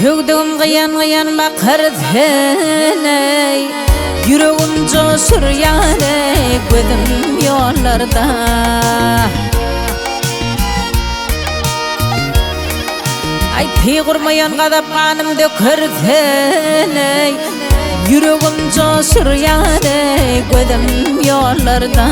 Tövdüm gıyan bakırdık Yüreğim coşur yani gözüm yollarda Ay tığırmayan kadap kanım dökürdük Yüreğim coşur yani gözüm yollarda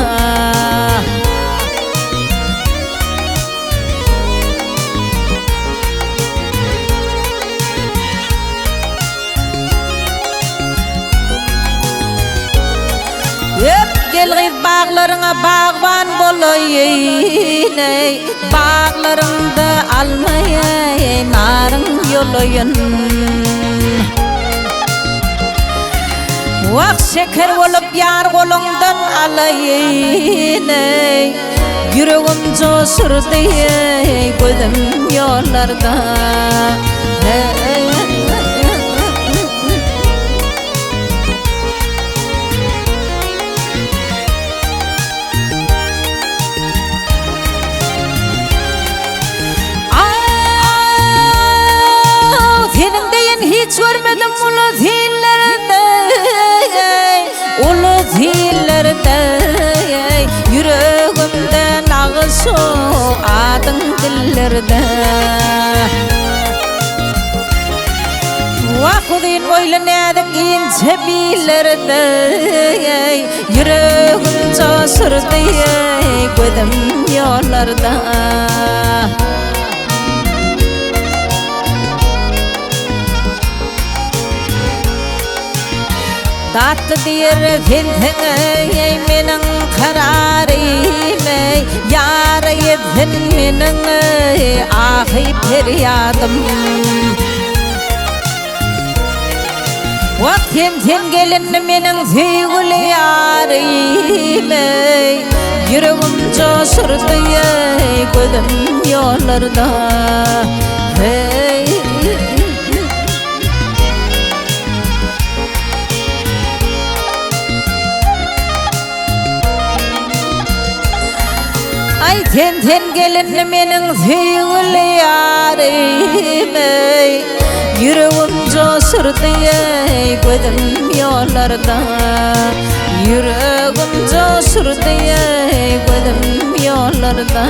Gel git bağlarına bağban bolayın Bağlarımda almayın narın yolayın Vak şeker olup yar kolundan alayın Yüreğim coşur diye gözüm yollarda Hiç görmedim ulu zillerde Yüreğimde nağısı adın dillerde Vakudin oylanedin ince billerde Yüreğim coşur diye gözüm yollarda Tatlı dir fintine menin kararım Yarayıdın menin ahi peryadım Vaktim gelin menin sevgili yarım Yüreğim coşur diye gözüm yollarda Ay ten gelin menin sevgili yarım Yüreğim coşur diye gözüm yollarda Yüreğim coşur diye gözüm yollarda